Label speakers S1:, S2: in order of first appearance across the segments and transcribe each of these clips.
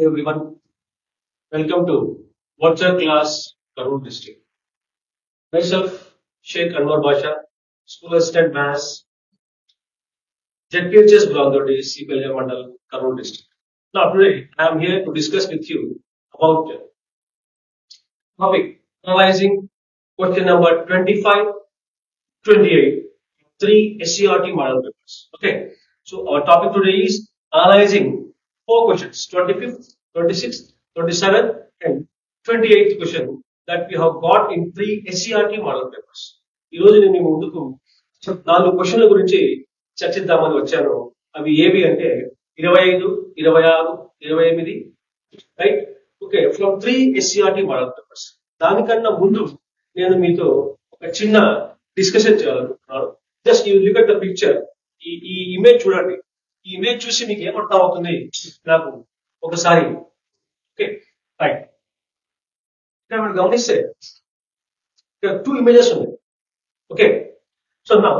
S1: Hey everyone, welcome to virtual class Karur district. Myself, Sheikh Anwar Basha, School Assistant Maths, ZPHS Brandodi, CPLM Mandal, Karur district. Now today I am here to discuss with you about topic analyzing question number 25, 28, 3 SCRT model papers. Okay, so our topic today is analyzing 4 questions, 25th, 26th, 27th and 28th question that we have got in 3 SCRT model papers. ఈ రోజు నేను మీ ముందుకు 4 క్వశ్చన్ల గురించి చర్చిద్దామని వచ్చాను. అవి ఏవి అంటే 25, 26, 28, right? Okay, from 3 SCRT model papers. దానికన్నా ముందు నేను మీతో ఒక చిన్న డిస్కషన్ చేయాలనుకుంటున్నాను. Just you look at the picture. ఈ ఇమేజ్ చూడండి. ఈ ఇమేజ్ చూసి మీకు ఏమర్థం అవుతుంది నాకు ఒకసారి. Okay, right. ఇక్కడ మనం గమనిస్తే ఇక్కడ 2 ఇమేజెస్ ఉన్నాయి. ఓకే, సో నా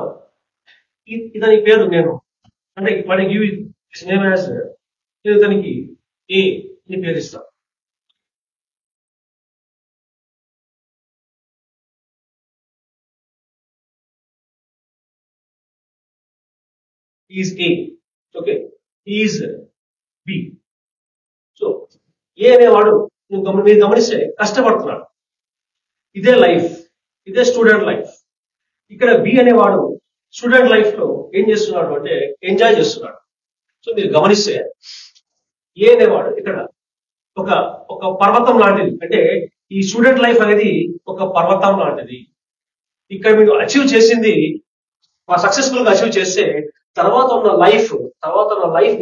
S1: ఇతని పేరు నేను అంటే మనకి నేమ్ యాజ్ నేను ఇతనికి ఏ అని పేరు ఇస్తాను. Is A, okay, is B. So A అనేవాడు మీరు గమనిస్తే కష్టపడుతున్నాడు. ఇదే లైఫ్, ఇదే స్టూడెంట్ లైఫ్. ఇక్కడ బి అనేవాడు స్టూడెంట్ లైఫ్ లో ఏం చేస్తున్నాడు అంటే ఎంజాయ్ చేస్తున్నాడు. సో మీరు గమనిస్తే ఏ అనేవాడు ఇక్కడ ఒక ఒక పర్వతం లాంటిది. అంటే ఈ స్టూడెంట్ లైఫ్ అనేది ఒక పర్వతం లాంటిది. ఇక్కడ మీరు అచీవ్ చేసింది సక్సెస్ఫుల్ గా అచీవ్ చేస్తే తర్వాత ఉన్న లైఫ్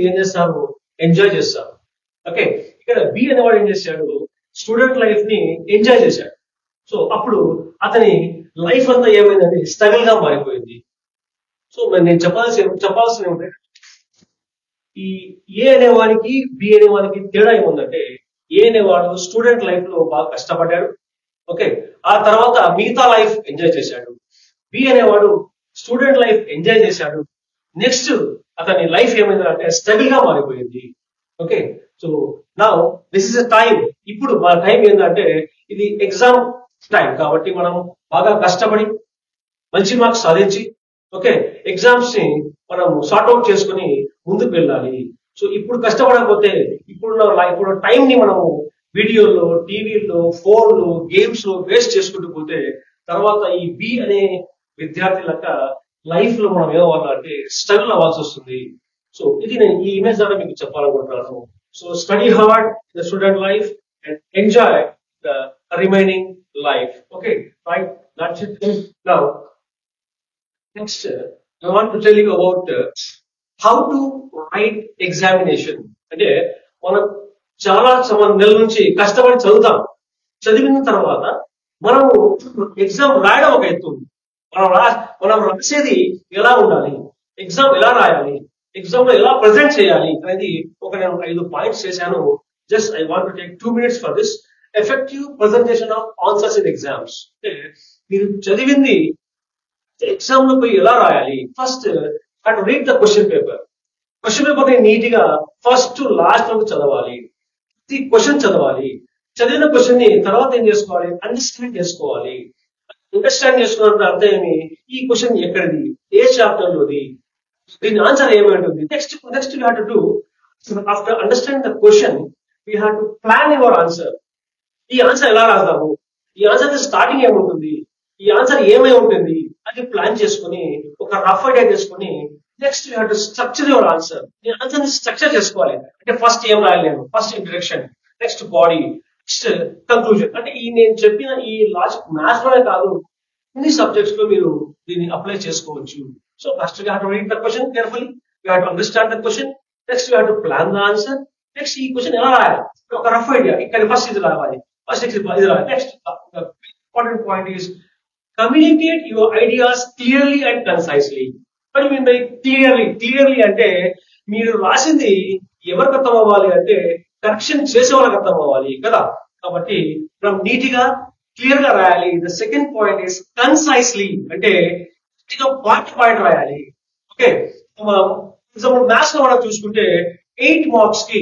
S1: ఏం చేస్తారు, ఎంజాయ్ చేస్తారు. ఓకే, ఇక్కడ బి అనేవాడు ఏం చేశాడు, స్టూడెంట్ లైఫ్ ని ఎంజాయ్ చేశాడు. సో అప్పుడు అతని లైఫ్ అంతా ఏమైందంటే స్ట్రగుల్ గా మారిపోయింది. సో మరి నేను చెప్పాల్సిన ఏమిటంటే ఈ ఏ అనేవానికి బి అనేవానికి తేడా ఏముందంటే ఏ అనేవాడు స్టూడెంట్ లైఫ్ లో బాగా కష్టపడ్డాడు. ఓకే, ఆ తర్వాత మిగతా లైఫ్ ఎంజాయ్ చేశాడు. బి అనేవాడు స్టూడెంట్ లైఫ్ ఎంజాయ్ చేశాడు. నెక్స్ట్ అతని లైఫ్ ఏమైందంటే స్ట్రగుల్ గా మారిపోయింది. Okay, so now this is a time. ఇప్పుడు మన టైం ఏంటంటే ఇది ఎగ్జామ్ టైం కాబట్టి మనం బాగా కష్టపడి మంచి మార్క్స్ సాధించి ఓకే ఎగ్జామ్స్ ని మనం సార్ట్అవుట్ చేసుకుని ముందుకు వెళ్ళాలి. సో ఇప్పుడు కష్టపడకపోతే ఇప్పుడు టైం ని మనము వీడియోలో, టీవీలో, ఫోన్లు, గేమ్స్ లో వేస్ట్ చేసుకుంటూ పోతే తర్వాత ఈ బి అనే విద్యార్థి లెక్క లైఫ్ లో మనం ఏమవ్వాలంటే స్ట్రగుల్ అవ్వాల్సి వస్తుంది. సో ఇది నేను ఈ ఇమేజ్ ద్వారా మీకు చెప్పాలనుకుంటున్నాను. So study hard the student life and enjoy the remaining life. Okay, right, that's it. Now next I want to tell you about how to write examination. అంటే మనం చాలా నెలల నుంచి కష్టపడి చదివిన తర్వాత మనము ఎగ్జామ్ రాయడం ఒక ఎత్తు. మనం రాసేది ఎలా ఉండాలి, ఎగ్జామ్ ఎలా రాయాలి, ఎగ్జామ్ లో ఎలా ప్రజెంట్ చేయాలి అనేది ఒక నేను 5 పాయింట్స్ చేశాను. Just I want to take 2 minutes for this. Effective presentation of answers in exams. అంటే మీరు చదివింది ఎగ్జామ్ లో పోయి ఎలా రాయాలి. First and read the question paper. Question paper ని నీట్ గా ఫస్ట్ టు లాస్ట్ వరకు చదవాలి. ఈ క్వశ్చన్ చదవాలి. చదివిన క్వశ్చన్ ని తర్వాత ఏం చేసుకోవాలి, అండర్స్టాండ్ చేసుకోవాలి. అండర్స్టాండ్ చేసుకున్నప్పుడు అర్థం ఏమి, ఈ క్వశ్చన్ ఎక్కడిది, ఏ చాప్టర్ లోది, దీని ఆన్సర్ ఏమి ఉంటుంది. Next you have to do after understand the question we have to plan your answer. ఈ ఆన్సర్ ఎలా రాద్దాము, ఈ ఆన్సర్ స్టార్టింగ్ ఏముంటుంది, ఈ ఆన్సర్ ఏమై ఉంటుంది అది ప్లాన్ చేసుకుని ఒక రఫ్ ఐడియా చేసుకుని next you have to structure your answer. ఈ ఆన్సర్ ని స్ట్రక్చర్ చేసుకోవాలి. అంటే ఫస్ట్ ఏం రాయాలి నేను, first introduction, next body, next conclusion. అంటే ఈ నేను చెప్పిన ఈ లాజిక్ మ్యాథ్స్ లోనే కాదు అన్ని సబ్జెక్ట్స్ లో మీరు దీన్ని అప్లై చేసుకోవచ్చు. So first you have to read the question carefully, you have to understand the question, next you have to plan the answer. Next ఈ క్వశ్చన్ ఎలా రాయాలి, ఒక రఫ్ ఐడియా, ఇక్కడ ఫస్ట్ ఇది రావాలి, ఫస్ట్ ఇది రావాలి. Next important point is communicate your ideas clearly and concisely. మరి మీరు క్లియర్లీ అంటే మీరు రాసింది ఎవరికి అర్థం అవ్వాలి అంటే కరెక్షన్ చేసే వాళ్ళకి అర్థం అవ్వాలి కదా. కాబట్టి మనం నీట్ గా క్లియర్ గా రాయాలి. ద సెకండ్ పాయింట్ ఇస్ కన్సైజ్లీ అంటే పాయింట్ రాయాలి. ఓకే, ఎగ్జాంపుల్ మ్యాథ్స్ లో మనం చూసుకుంటే 8 మార్క్స్ కి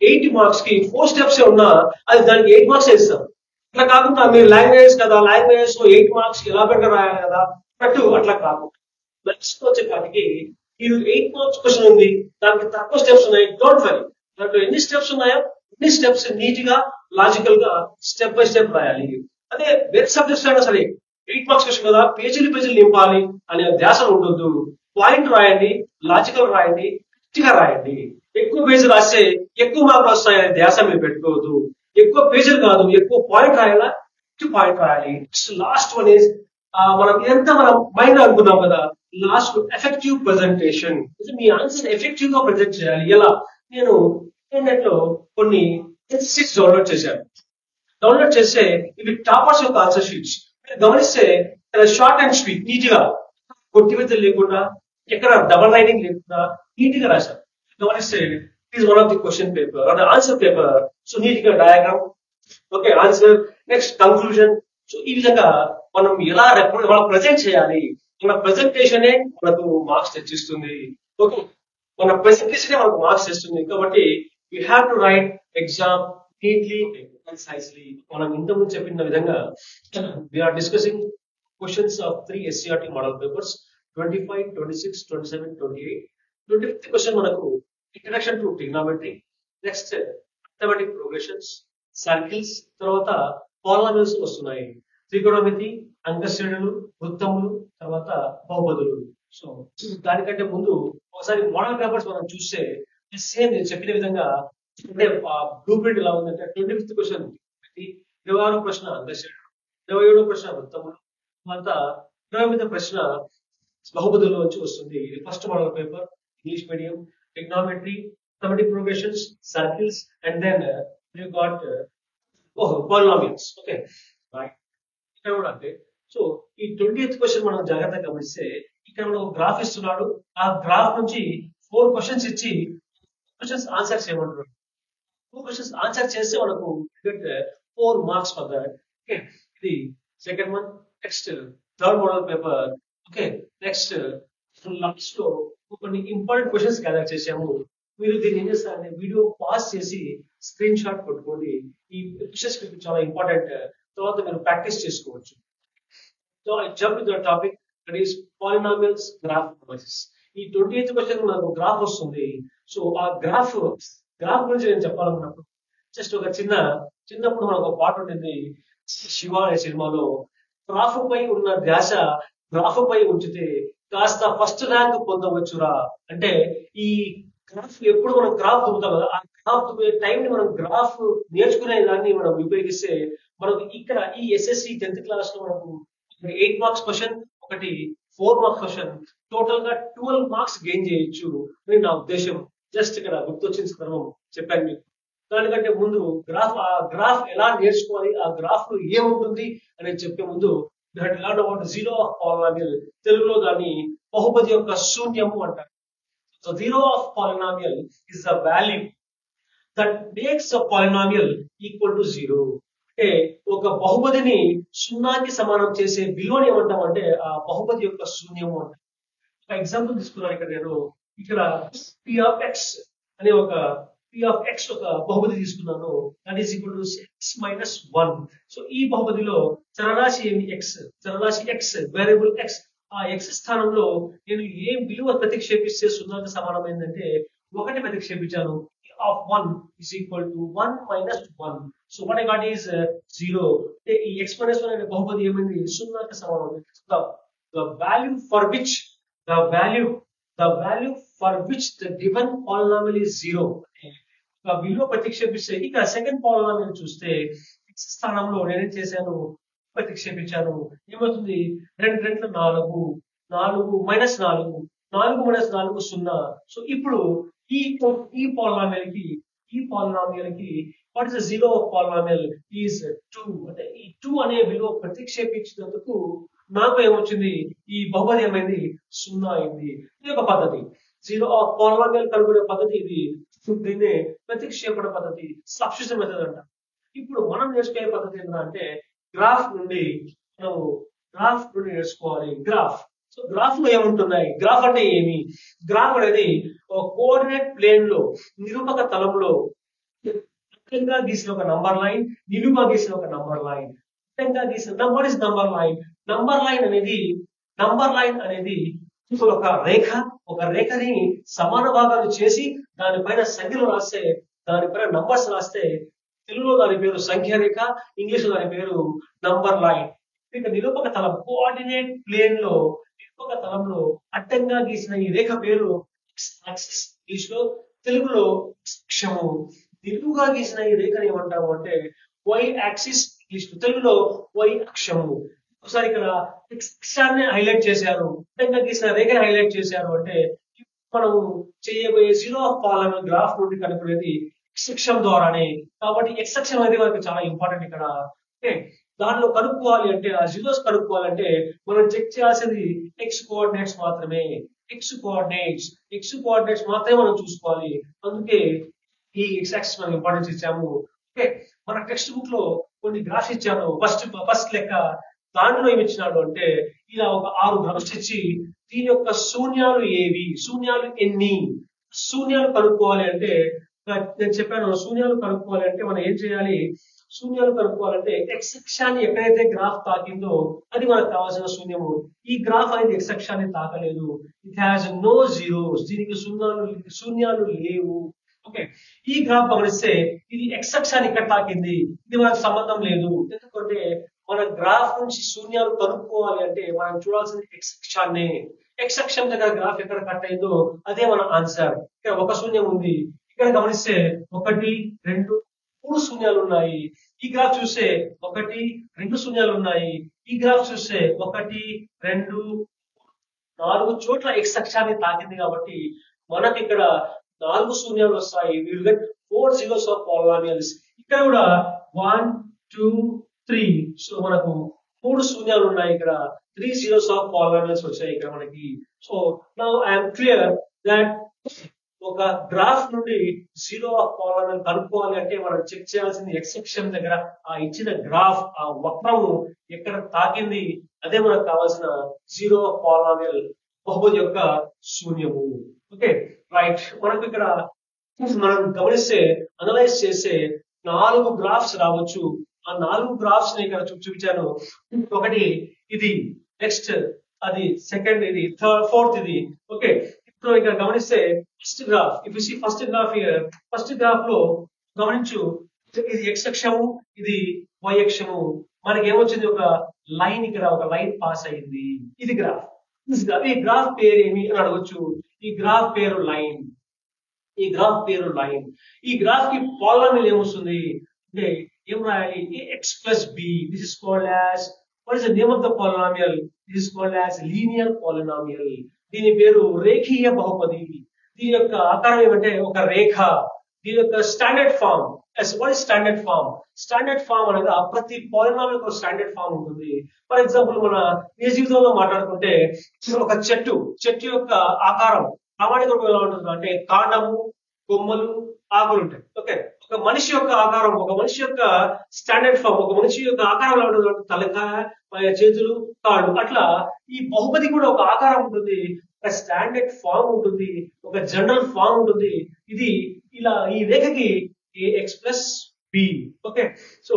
S1: 8 మార్క్స్ కి 4 స్టెప్స్ ఉన్నా అది దానికి 8 మార్క్స్ ఇస్తాం. అట్లా కాకుండా మీరు లాంగ్వేజ్ కదా, లాంగ్వేజ్ 8 మార్క్స్ ఎలా పెట్టి రాయాలి కదా అన్నట్టు అట్లా కాకుండా నెక్స్ట్ వచ్చేపాటికి ఈ 8 మార్క్స్ క్వశ్చన్ ఉంది, దానికి తక్కువ స్టెప్స్ ఉన్నాయి, డోంట్ వరీ. దాంట్లో ఎన్ని స్టెప్స్ ఉన్నాయో అన్ని స్టెప్స్ నీట్ గా లాజికల్ గా స్టెప్ బై స్టెప్ రాయాలి. అదే వేరే సబ్జెక్ట్స్ అయినా సరే 8 మార్క్స్ క్వశ్చన్ కదా పేజీలు నింపాలి అనే ధ్యాస ఉండొద్దు. పాయింట్ రాయండి, లాజికల్ రాయండి, గట్టిగా రాయండి. ఎక్కువ పేజీలు రాస్తే ఎక్కువ మార్కులు వస్తాయనే ధ్యాస మీరు పెట్టుకోవద్దు. ఎక్కువ పేజీలు కాదు, ఎక్కువ పాయింట్ రాయాలా, పాయింట్ రాయాలి. లాస్ట్ వన్ ఇస్ మనం ఇదంతా మనం మైండ్ అనుకున్నాం కదా, లాస్ట్ ఎఫెక్టివ్ ప్రెజెంటేషన్. మీ ఆన్సర్ ఎఫెక్టివ్ గా ప్రెజెంట్ చేయాలి. ఎలా? నేను ఇంటర్నెట్ లో కొన్ని షీట్స్ డౌన్లోడ్ చేశాను. డౌన్లోడ్ చేస్తే ఇవి టాపర్స్ యొక్క ఆన్సర్ షీట్స్. మీరు గమనిస్తే షార్ట్ అండ్ స్వీట్, నీట్ గా కొట్టివేతలు లేకుండా, ఎక్కడ డబల్ రైటింగ్ లేకుండా నీట్ గా రాశారు. గమనిస్తే it is one of the question paper or answer paper. So neat గా diagram, okay, answer, next conclusion. So ఈ విధంగా మనం ఎలా మనం ప్రజెంట్ చేయాలి, మన ప్రెజెంటేషనే మనకు మార్క్స్ తెచ్చిస్తుంది. ఓకే, మన ప్రెజెంటేషనే మనకు మార్క్స్ తెస్తుంది. కాబట్టి you have to write exam neatly concisely. మనం ఇంతకుముందు చెప్పిన విధంగా we are discussing questions of 3 SCRT model papers 25, 26, 27, 28. 25th question మనకు introduction to trigonometry, next arithmetic progressions, circles, తర్వాత పాలినామియల్స్ వస్తున్నాయి. త్రికోణమితి, అంకశ్రేణులు, వృత్తములు, తర్వాత బహుపదులు. సో దానికంటే ముందు ఒకసారి మోడల్ పేపర్స్ మనం చూస్తే సేమ్ నేను చెప్పిన విధంగా అంటే బ్లూ ప్రింట్ ఎలా ఉందంటే 25th క్వశ్చన్ 26వ ప్రశ్న అంకశ్రేణులు, 27వ ప్రశ్న వృత్తములు, తర్వాత 28వ ప్రశ్న బహుపదుల్లో వచ్చి వస్తుంది. ఇది first model paper, English medium, trigonometry, arithmetic progressions, circles, and then you got polynomials. Okay right. ఇక్కడ కూడా అంటే సో ఈ 20th క్వశ్చన్ మనం జాగ్రత్తగా గమనిస్తే ఇక్కడ మనం గ్రాఫ్ ఇస్తున్నాడు. ఆ గ్రాఫ్ నుంచి 4 క్వశ్చన్స్ ఇచ్చి క్వశ్చన్స్ ఆన్సర్ చేయమంటున్నాడు. 2 క్వశ్చన్స్ ఆన్సర్ చేస్తే మనకు 4 మార్క్స్ ఫర్ దట్. ఓకే, ఇది second one. Next third model paper. Okay, next last లో కొన్ని ఇంపార్టెంట్ క్వశ్చన్స్ గ్యాదర్ చేసాము. మీరు దీన్ని ఏం చేస్తారంటే వీడియో పాస్ చేసి స్క్రీన్ షాట్ కొట్టుకోండి. ఈ క్వశ్చన్స్ మీకు చాలా ఇంపార్టెంట్, తర్వాత మీరు ప్రాక్టీస్ చేసుకోవచ్చు. So I jump to the topic, that is polynomials graph analysis. ఈ 28th క్వశ్చన్ మనకు గ్రాఫ్ వస్తుంది. సో ఆ గ్రాఫ్ గురించి నేను చెప్పాలనుకున్నప్పుడు జస్ట్ ఒక చిన్నప్పుడు మనకు ఒక పాట ఉంటుంది శివ అనే సినిమాలో, గ్రాఫ్ పై ఉన్న ధ్యాస గ్రాఫ్ పై ఉంచితే కాస్త ఫస్ట్ ర్యాంక్ పొందవచ్చురా. అంటే ఈ గ్రాఫ్ ఎప్పుడు మనం గ్రాఫ్ దుబ్బుతాం కదా, ఆ గ్రాఫ్ టైం ని మనం గ్రాఫ్ నేర్చుకునే దాన్ని మనం ఉపయోగిస్తే మనకు ఇక్కడ ఈ SSC 10th క్లాస్ లో మనకు 8 మార్క్స్ క్వశ్చన్, ఒకటి 4 మార్క్స్ క్వశ్చన్, టోటల్ గా 12 మార్క్స్ గెయిన్ చేయొచ్చు అని నా ఉద్దేశం. జస్ట్ ఇక్కడ గుర్తొచ్చిన సందర్భం చెప్పాను మీకు. దానికంటే ముందు ఆ గ్రాఫ్ ఎలా నేర్చుకోవాలి, ఆ గ్రాఫ్ లో ఏముంటుంది అనేది చెప్పే ముందు learn about zero of polynomial. తెలుగులో దాన్ని బహుపది యొక్క శూన్యము అంటారు. So zero of polynomial is the value that makes a polynomial equal to zero. అంటే ఒక బహుపదిని సున్నాకి సమానం చేసే విలువని ఏమంటామంటే ఆ బహుపది యొక్క శూన్యము అంటారు. ఒక ఎగ్జాంపుల్ తీసుకున్నాను ఇక్కడ నేను. ఇక్కడ p of x అనే ఒక బహుపది తీసుకున్నాను. That is equal to x minus 1. So ఈ బహుపదిలో చరరాశి ఏమి చరరాశి x, వేరియబుల్ x. ఆ x స్థానంలో నేను ఏ విలువ ప్రతిక్షేపిస్తే సున్నాకి సమానమైందంటే 1 ప్రతిక్షేపించాను. of 1 is equal to 1 minus 1. So what I got is 0. ఈ x minus 1 అనే బహుపది ఏమైంది సున్నాకి సమానం. The value for which the given polynomial is 0. విలువ ప్రతిక్షేపిస్తే ఇక సెకండ్ పాలినామియల్ చూస్తే x స్థానంలో నేనేం చేశాను, ప్రతిక్షేపించాను. ఏమవుతుంది 2 2 4, 4 మైనస్ 4, 4 మైనస్ 4 0. సో ఇప్పుడు ఈ పాలినామియల్ కి what is the zero of polynomial is 2. అంటే ఈ 2 అనే విలువ ప్రతిక్షేపించినందుకు నాకు ఏమొచ్చింది, ఈ బహుపది ఏమైంది 0 అయింది. ఇది ఒక పద్ధతి. జీరో ఆఫ్ పాలినామియల్ కనుగొనే పద్ధతి ఇది. దీన్ని ప్రతిక్షేపణ పద్ధతి, సబ్స్టిట్యూషన్ మెథడ్ అంట. ఇప్పుడు మనం నేర్చుకునే పద్ధతి ఏంటంటే గ్రాఫ్ నుండి నేర్చుకోవాలి. సో గ్రాఫ్ లో ఏముంటున్నాయి, గ్రాఫ్ అంటే ఏమి? గ్రాఫ్ అనేది కోఆర్డినేట్ ప్లేన్ లో నిరూపక తలంలో అడ్డంగా గీసిన ఒక నంబర్ లైన్, నిలువుగా గీసిన ఒక నంబర్ లైన్. అడ్డంగా గీసిన number is number line. Number line అనేది ఒక రేఖ, ఒక రేఖని సమాన భాగాలు చేసి దానిపైన సంఖ్యలు రాస్తే, దానిపైన నంబర్స్ రాస్తే, తెలుగులో దాని పేరు సంఖ్య రేఖ, ఇంగ్లీష్ లో దాని పేరు నంబర్ లైన్. ఇక నిరూపక తలం, కోఆర్డినేట్ ప్లేన్ లో నిరూపక తలంలో అడ్డంగా గీసిన ఈ రేఖ పేరు యాక్సిస్ ఇంగ్లీష్ లో, తెలుగులో అక్షము. నిలువుగా గీసిన ఈ రేఖని ఏమంటాము అంటే వై యాక్సిస్ ఇంగ్లీష్ లో, తెలుగులో వై అక్షము. ఒకసారి ఇక్కడ అక్షాన్ని హైలైట్ చేశారు, అడ్డంగా గీసిన రేఖని హైలైట్ చేశారు అంటే మనం చేయబోయే జీరో ఆఫ్ పాలినామియల్ గ్రాఫ్ నుండి కనుక్కునేది ఎక్స్ అక్షం ద్వారానే. కాబట్టి ఎక్స్ అక్షం అనేది మనకి చాలా ఇంపార్టెంట్ ఇక్కడ. ఓకే, దానిలో కనుక్కోవాలి అంటే, ఆ జీరోస్ కనుక్కోవాలంటే మనం చెక్ చేయాల్సింది ఎక్స్ కోఆర్డినేట్స్ మాత్రమే. ఎక్స్ కోఆర్డినేట్స్ మాత్రమే మనం చూసుకోవాలి. అందుకే ఈ ఎక్స్ యాక్సిస్ మనం ఇంపార్టెన్స్ ఇచ్చాము. ఓకే, మన టెక్స్ట్ బుక్ లో కొన్ని గ్రాఫ్స్ ఇచ్చాను. ఫస్ట్ లెక్క దాంట్లో ఏమి ఇచ్చినాడు అంటే ఇలా ఒక 6 గ్రాఫ్స్ ఇచ్చి దీని యొక్క శూన్యాలు ఏవి, శూన్యాలు ఎన్ని, శూన్యాలు కనుక్కోవాలి అంటే నేను చెప్పాను. శూన్యాలు కనుక్కోవాలి అంటే మనం ఏం చేయాలి? శూన్యాలు కనుక్కోవాలంటే ఎక్స్ అక్షాన్ని ఎక్కడైతే గ్రాఫ్ తాకిందో అది మనకు కావాల్సిన శూన్యము. ఈ గ్రాఫ్ అనేది ఎక్స్ అక్షాన్ని తాకలేదు. ఇట్ హ్యాస్ నో జీరోస్, దీనికి శూన్యాలు లేవు. ఓకే, ఈ గ్రాఫ్ గమనిస్తే ఇది ఎక్స్ అక్షాన్ని ఇక్కడ తాకింది, ఇది మనకు సంబంధం లేదు. ఎందుకంటే మన గ్రాఫ్ నుంచి శూన్యాలు కనుక్కోవాలి అంటే మనం చూడాల్సింది ఎక్స్ అక్షాన్ని. ఎక్స్ అక్షం దగ్గర గ్రాఫ్ ఎక్కడ కట్ అయిందో అదే మన ఆన్సర్. ఇక్కడ ఒక శూన్యం ఉంది. ఇక్కడ గమనిస్తే 1, 2, 3 శూన్యాలు ఉన్నాయి. ఈ గ్రాఫ్ చూస్తే 1, 2 శూన్యాలు ఉన్నాయి. ఈ గ్రాఫ్ చూస్తే 1, 2, 4 చోట్ల ఎక్స్ అక్షాన్ని తాకింది కాబట్టి మనకి ఇక్కడ 4 శూన్యాలు వస్తాయి. Will get 4 zeros of polynomials. ఇక్కడ కూడా 1, 2, 3. సో మనకు 3 శూన్యాలు ఉన్నాయి. ఇక్కడ 3 zeros ఆఫ్ పాలినామియల్స్ వచ్చాయి ఇక్కడ మనకి. So now I'm clear that ఒక గ్రాఫ్ నుండి జీరో ఆఫ్ పాలినామియల్ కనుక్కోవాలి అంటే మనం చెక్ చేయాల్సింది ఎక్స్ అక్షం దగ్గర ఆ ఇచ్చిన గ్రాఫ్, ఆ వక్రము ఎక్కడ తాకింది అదే మనకు కావాల్సిన జీరో ఆఫ్ పాలినామియల్, బహుపది యొక్క శూన్యము. ఓకే రైట్, మనకు ఇక్కడ మనం గమనిస్తే అనలైజ్ చేస్తే 4 గ్రాఫ్స్ రావచ్చు. ఆ 4 గ్రాఫ్స్ ని ఇక్కడ చూపించాను. ఒకటి ఇది, నెక్స్ట్ అది, సెకండ్ ఇది, థర్డ్, ఫోర్త్ ఇది. ఓకే, ఇప్పుడు ఇక్కడ గమనిస్తే first graph, if you see first graph here, first graph లో గమనించు ఇది ఎక్స్ అక్షము, ఇది వై అక్షము. మనకి ఏమొచ్చింది? ఒక లైన్, ఇక్కడ ఒక లైన్ పాస్ అయింది. ఇది గ్రాఫ్. ఈ గ్రాఫ్ పేరు ఏమి అని అడగొచ్చు. ఈ గ్రాఫ్ పేరు లైన్. ఈ గ్రాఫ్ పేరు లైన్. ఈ గ్రాఫ్ కి పాలినామియల్ ఏమొస్తుంది అంటే ఏం రాయాలి? ax plus b. This is called as, what is the name of the polynomial? This is called as linear polynomial. దీని పేరు రేఖీయ బహుపది. దీని యొక్క ఆకారం ఏమంటే ఒక రేఖ. దీని యొక్క standard form, what is standard form? Standard form అనగా ప్రతి పాలినామియల్ ఒక స్టాండర్డ్ ఫామ్ ఉంటుంది. ఫర్ ఎగ్జాంపుల్ మన నిజ జీవితంలో మాట్లాడుకుంటే ఒక చెట్టు యొక్క ఆకారం ప్రామాణిక రూపం ఎలా ఉంటుంది అంటే కాండము, కొమ్మలు, ఆకులు ఉంటాయి. ఓకే, ఒక మనిషి యొక్క ఆకారం, ఒక మనిషి యొక్క స్టాండర్డ్ ఫామ్, ఒక మనిషి యొక్క ఆకారం ఎలా ఉంటుంది? తలకాయ, చేతులు, కాళ్ళు. అట్లా ఈ బహుపది కూడా ఒక ఆకారం ఉంటుంది, ఒక స్టాండర్డ్ ఫామ్ ఉంటుంది, ఒక జనరల్ ఫామ్ ఉంటుంది. ఇది ఇలా ఈ రేఖకి ax plus b. Okay, so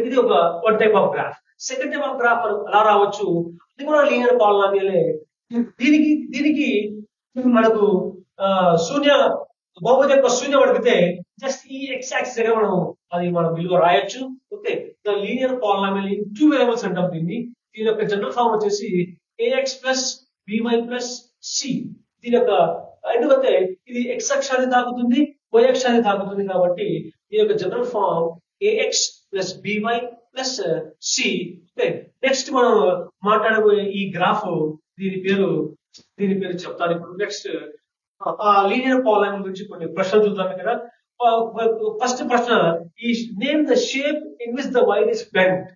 S1: ఇది ఒక one type of graph. Second type of graph అలా రావచ్చు, అది కూడా లీనియర్ పాలినామియలే. దీనికి మనకు బహుపది యొక్క శూన్యం అడిగితే జస్ట్ ఈ ఎక్స్ యాక్సిస్ దగ్గర మనం విలువ రాయొచ్చు. Okay, the linear polynomial in 2 variables అంటాం దీన్ని. దీని యొక్క జనరల్ ఫామ్ వచ్చేసి ax plus by plus c. దీని యొక్క ఎందుకంటే ఇది ఎక్స్ అక్షాన్ని తాకుతుంది, y అక్షాన్ని తాకుతుంది కాబట్టి దీని యొక్క general form ax plus by plus c. Okay, next మనం మాట్లాడబోయే ఈ గ్రాఫ్ దీని పేరు చెప్తాను ఇప్పుడు. నెక్స్ట్ లీనియర్ పాలినామియల్ గురించి కొన్ని ప్రశ్నలు చూద్దాం ఇక్కడ. ఫస్ట్ ప్రశ్న, ఈ name the shape in which the wire is bent.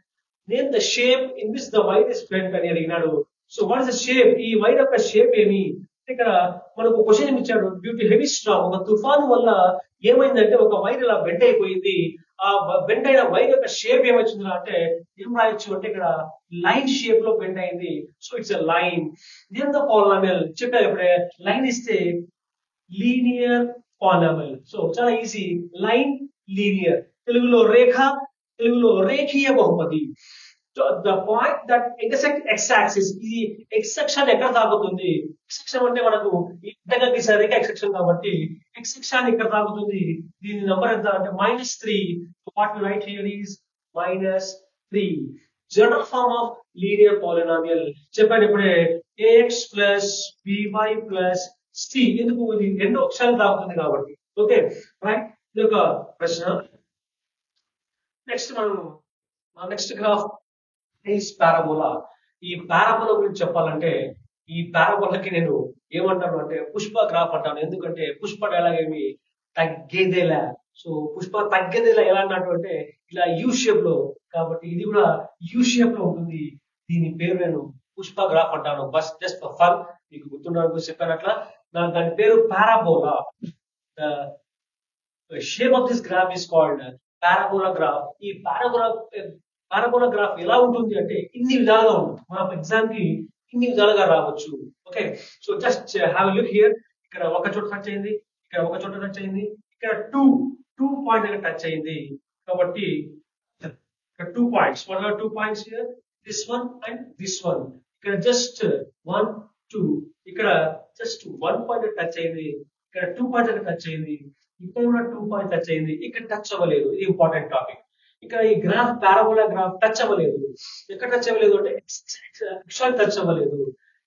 S1: Name the shape in which the wire is bent అని అడిగినాడు. So what is the shape? ఈ వైర్ యొక్క షేప్ ఏమి? ఇక్కడ మనకు క్వశ్చన్ ఇచ్చాడు. డ్యూ టు హెవీ స్టార్మ్, ఒక తుఫాను వల్ల ఏమైందంటే ఒక వైర్ ఇలా బెండ్ అయిపోయింది. ఆ బెండ్ అయిన వైర్ యొక్క షేప్ ఏమొచ్చిందా అంటే ఏం రాయొచ్చు అంటే ఇక్కడ లైన్ షేప్ లో బెండ్ అయింది. So it's a line. Name the polynomial చెప్పారు ఇప్పుడే. లైన్ ఇస్తే లీనియర్ పాలినామియల్. సో చాలా ఈజీ. లైన్ లీనియర్, తెలుగులో రేఖ, తెలుగులో రేఖీయ బహుపది. The point that intersect X axis, ఇది ఎక్స్ సెక్షన్ ఎక్కడ తాగుతుంది? ఎక్స్ సెక్షన్ అంటే మనకు ఇంతగా గీసారు ఎక్స్ సెక్షన్ కాబట్టి ఎక్స్ సెక్షన్ ఇక్కడ తాగుతుంది. దీని నంబర్ ఎంత అంటే -3. What we write here is -3. General form of linear polynomial చెప్పాను ఇప్పుడే, ax plus by plus C. ఎందుకు? ఇది రెండు అక్షరాలు తాగుతుంది కాబట్టి. ఓకే రైట్, ఇది ఒక ప్రశ్న. నెక్స్ట్ మనం నెక్స్ట్ గ్రాఫ్ ఈస్ పారాబోలా. ఈ పారాబోలా గురించి చెప్పాలంటే ఈ పారాబోలాకి నేను ఏమంటాను అంటే పుష్ప గ్రాఫ్ అంటాను. ఎందుకంటే పుష్ప డైలాగ్ ఏమి తగ్గేదేలా. సో పుష్ప తగ్గేదేలా ఎలా అన్నట్టు అంటే ఇలా యూ షేప్ లో, కాబట్టి ఇది కూడా యూ షేప్ లో ఉంటుంది. దీని పేరు నేను పుష్ప గ్రాఫ్ అంటాను. బస్ జస్ట్ ఫర్ ఫన్, మీకు గుర్తుండడానికి చెప్పానట్లా. దాని పేరు parabola. Shape of this graph is called parabola graph. ఈ పారాబోలా గ్రాఫ్ ఎలా ఉంటుంది అంటే ఇన్ని విధాలుగా ఉంటుంది. మన ఎగ్జామ్ కి ఇన్ని విధాలుగా రావచ్చు. Okay, so just have look here. ఇక్కడ ఒక చోట టచ్ అయింది, ఇక్కడ ఒక చోట టచ్ అయింది, ఇక్కడ టూ పాయింట్ దగ్గర టచ్ అయింది. కాబట్టి ఇక్కడ 2 points, what are 2 points here? This one and this one. ఇక్కడ జస్ట్ 1 2, ఇక్కడ జస్ట్ 1 పాయింట్ టచ్ అయింది, ఇక్కడ 2 పాయింట్ దగ్గర టచ్ అయింది, ఇక్కడ కూడా 2 పాయింట్ టచ్ అయింది, ఇక్కడ టచ్ అవ్వలేదు. ఇది ఇంపార్టెంట్ టాపిక్. ఇక్కడ ఈ గ్రాఫ్ పారాబోలా గ్రాఫ్ టచ్ అవ్వలేదు. ఎక్కడ టచ్ అవ్వలేదు అంటే ఎక్స్ టచ్ అవ్వలేదు.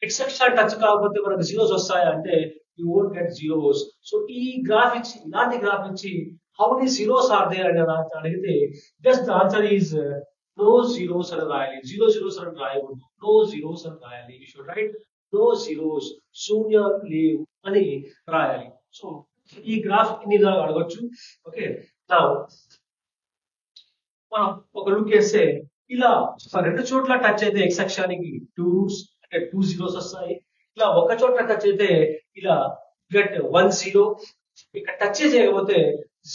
S1: ఎక్స్ టచ్ కాకపోతే మనకు జీరోస్ వస్తాయా అంటే you won't get zeros. So ఈ గ్రాఫ్ ఇచ్చి, ఇలాంటి గ్రాఫ్ ఇచ్చి how many zeros are there అని అడిగితే just the answer is no zeros అని రాయాలి. జీరోస్ అని రాయకూడదు, నో జీరోస్ అని రాయాలి. You should write no zeros, శూన్యాలు లేవు అని రాయాలి. సో ఈ గ్రాఫ్ ఇన్ని విధాలుగా అడగొచ్చు. ఓకే, నా మనం ఒక లుక్ వేస్తే ఇలా రెండు చోట్ల టచ్ అయితే ఎక్స్ అక్షానికి 2 రూట్స్ అంటే 2 జీరోస్ వస్తాయి. ఇలా ఒక చోట టచ్ అయితే ఇలా గెట్ 1 జీరో. ఇక్కడ టచ్ చేయకపోతే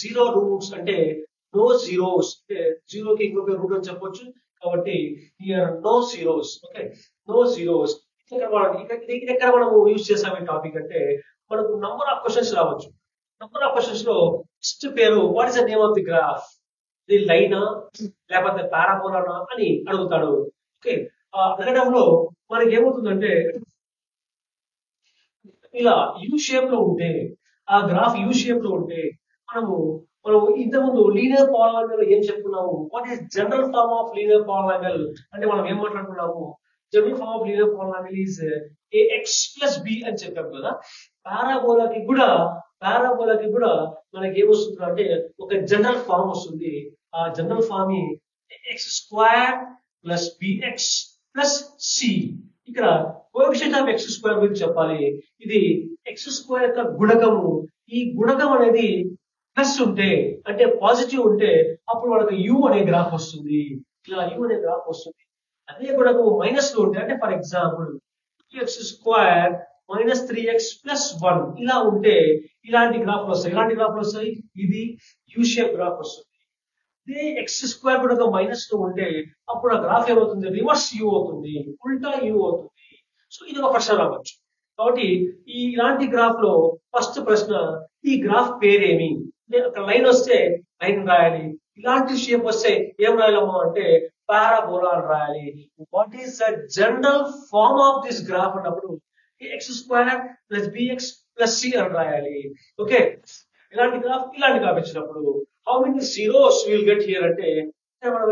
S1: 0 రూట్స్ అంటే నో జీరోస్, అంటే జీరోకి ఇంకొక రూట్ అని చెప్పొచ్చు. కాబట్టి here no zeros. Okay, no zeros. ఇక్కడ మనం యూజ్ చేసాం ఈ టాపిక్ అంటే మనకు నంబర్ ఆఫ్ క్వశ్చన్స్ రావచ్చు. నంబర్ ఆఫ్ క్వశ్చన్స్ లో ఫస్ట్ పేరు what is the name of the graph, ఇది లైనా లేకపోతే పారాబోలానా అని అడుగుతాడు. ఓకే, అడగడంలో మనకి ఏమవుతుందంటే ఇలా యూ షేప్ లో ఉంటే, ఆ గ్రాఫ్ యూ షేప్ లో ఉంటే మనం ఇంతకుముందు లీనియర్ పాలినామియల్ ఏం చెప్పుకున్నాము? What is general form of linear polynomial అంటే మనం ఏం మాట్లాడుకున్నాము? General form of linear polynomial is ax plus b అని చెప్పాము కదా. పారాబోలాకి కూడా మనకి ఏమొస్తుంది అంటే ఒక జనరల్ ఫార్మ్ వస్తుంది. ఆ general form x² plus bx plus c. ఇక్కడ కోఎఫిషియంట్ ఆఫ్ x² గురించి చెప్పాలి. ఇది x² యొక్క గుణకము. ఈ గుణకం అనేది ప్లస్ ఉంటే అంటే పాజిటివ్ ఉంటే అప్పుడు మనకు u అనే గ్రాఫ్ వస్తుంది. ఇలా u అనే గ్రాఫ్ వస్తుంది. అదే గుణకము మైనస్ లో ఉంటే అంటే for example x² minus 3x plus 1 ఇలా ఉంటే ఇలాంటి గ్రాఫ్లు వస్తాయి. ఇలాంటి గ్రాఫ్లు వస్తాయి. ఇది యూ షేప్ గ్రాఫ్ వస్తుంది. ఇదే x² కూడా మైనస్ లో ఉంటే అప్పుడు ఆ గ్రాఫ్ ఏమవుతుంది? రివర్స్ యూ అవుతుంది, ఉల్టా యూ అవుతుంది. సో ఇది ఒక ప్రశ్న రావచ్చు. కాబట్టి ఇలాంటి గ్రాఫ్ లో ఫస్ట్ ప్రశ్న ఈ గ్రాఫ్ పేరేమి? ఒక లైన్ వస్తే లైన్ రాయాలి. ఇలాంటి షేప్ వస్తే ఏం రాయాలమ్మా అంటే పారాబోలా అని రాయాలి. What is the general form of this graph అన్నప్పుడు x² plus bx plus c అని రాయాలి. ఓకే, ఇలాంటి గ్రాఫ్ ఇచ్చినప్పుడు how many zeros will get here అంటే మనం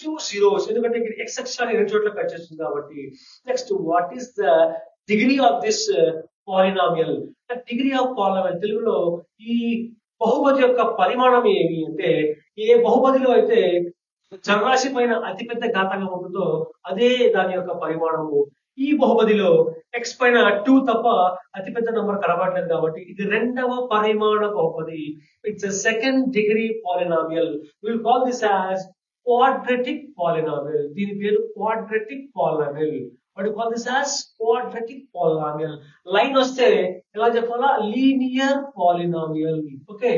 S1: 2 జీరోస్, ఎందుకంటే ఇక్కడ x అక్షాన్ని రెండు చోట్ల కట్ చేస్తుంది కాబట్టి. Next what is the degree of this polynomial? Degree of polynomial తెలుగులో ఈ బహుపది యొక్క పరిమాణం ఏమి అంటే ఏ బహుపదిలో అయితే చరరాశి పైన అతిపెద్ద ఘాతంగా ఉంటుందో అదే దాని యొక్క పరిమాణము. ఈ బహుపదిలో x పైన 2 తప్ప అతిపెద్ద నంబర్ కనబడలేదు కాబట్టి ఇది రెండవ పరిమాణ బహుపది. It's a second degree polynomial. Will call this as quadratic polynomial. దీని పేరు quadratic polynomial. What you call this as quadratic polynomial. Line వస్తే ఎలా చెప్పాలా? Linear polynomial. Okay,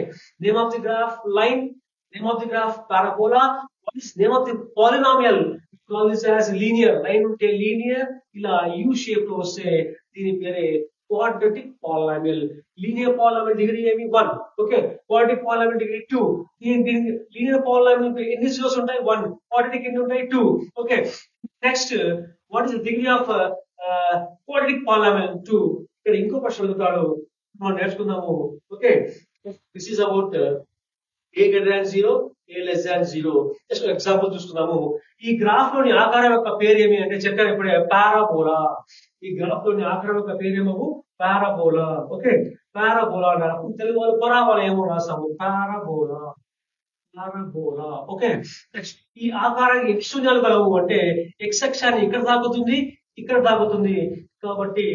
S1: name of the graph line, name of the graph parabola. What is name of the polynomial? call this as linear. Line ఉంటే linear, ఇలా U shape లో వస్తే దీని పేరే quadratic polynomial. Linear polynomial degree ఏమి 1. Okay, quadratic polynomial degree 2. Linear polynomial ఎన్ని zeros ఉంటాయి? 1. Quadratic ఎన్ని ఉంటాయి? 2. Okay, next what is the degree of quadratic polynomial? 2. ఇక్కడ ఇంకో ప్రశ్న అడుగుతాడు, మనం నేర్చుకుందాము. Okay, this is about a greater than 0, a less than 0. Just example చూసుకుందాము. ఈ గ్రాఫ్ లోని ఆకారం యొక్క పేరు ఏమి అంటే చెప్పాను ఇప్పుడే, పారాబోలా. ఈ గ్రాఫ్ లోని ఆకారం యొక్క పేరు ఏమవు? పారాబోలా. ఓకే, పారాబోలా అన్నారు. తెలుగు వాళ్ళు పరాబోలా ఏమో రాసాము, పారాబోలా. పారాబోలా. ఓకే, నెక్స్ట్ ఈ ఆకారం ఎన్ని శూన్యాలు కలవు అంటే ఎక్స్ అక్షాన్ని ఇక్కడ తాకుతుంది, ఇక్కడ తాకుతుంది. కాబట్టి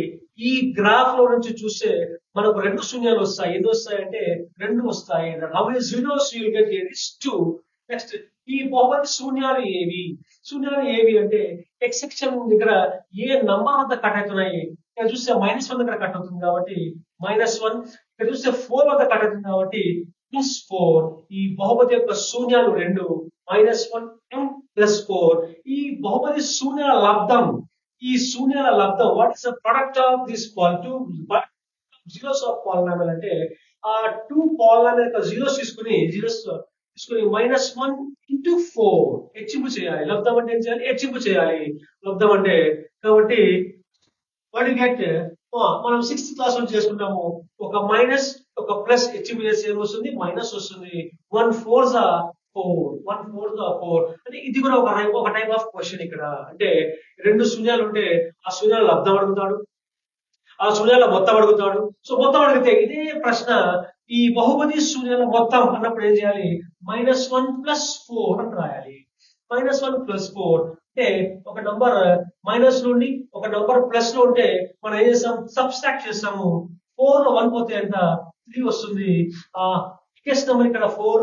S1: ఈ గ్రాఫ్ లో నుంచి చూస్తే మనకు 2 శూన్యాలు వస్తాయి. ఏది వస్తాయంటే 2 వస్తాయి. నెక్స్ట్ ఈ బహుమతి శూన్యాలు ఏవి? శూన్యాలు ఏవి అంటే ఎక్స్ అక్షం దగ్గర ఏ నంబర్ వద్ద కట్ అవుతున్నాయి? ఇక్కడ చూస్తే -1 దగ్గర కట్ అవుతుంది కాబట్టి -1. ఇక్కడ చూస్తే 4 వద్ద కట్ అవుతుంది కాబట్టి +4. ఈ బహుమతి యొక్క శూన్యాలు 2, -1 +4. ఈ బహుమతి శూన్యాల లబ్ధం, ఈ శూన్యాల లబ్ధం what is the product of this two zeros of polynomial అంటే ఆ 2 పాలినామియల్ యొక్క జీరోస్ తీసుకుని -1 into 4 హెచ్చింపు చేయాలి. లబ్ధం అంటే ఏం చేయాలి? హెచ్చింపు చేయాలి. లబ్ధం అంటే కాబట్టి వాట్ యు గెట్, మనం 6th క్లాస్ నుంచి చేసుకుంటాము. ఒక మైనస్ ఒక ప్లస్ హెచ్చింపు చేస్తే ఏమొస్తుంది? మైనస్ వస్తుంది. 1 4s are 4. 1 4s are 4. అంటే ఇది కూడా ఒక టైప్ ఆఫ్ క్వశ్చన్. ఇక్కడ అంటే 2 శూన్యాలు ఉంటే ఆ శూన్యాలు లబ్ధం అడుగుతాడు, ఆ శూన్యాల మొత్తం అడుగుతాడు. సో మొత్తం అడిగితే ఇదే ప్రశ్న ఈ బహుపది శూన్యాల మొత్తం అన్నప్పుడు ఏం చేయాలి? -1 + 4 అని రాయాలి. -1 + 4 అంటే ఒక నంబర్ మైనస్ నుండి ఒక నంబర్ ప్లస్ లో ఉంటే మనం ఏం చేస్తాం? సబ్స్ట్రాక్ట్ చేస్తాము. 4 లో 1 పోతే ఎంత? 3 వస్తుంది. బిగ్గెస్ట్ నెంబర్ ఇక్కడ 4,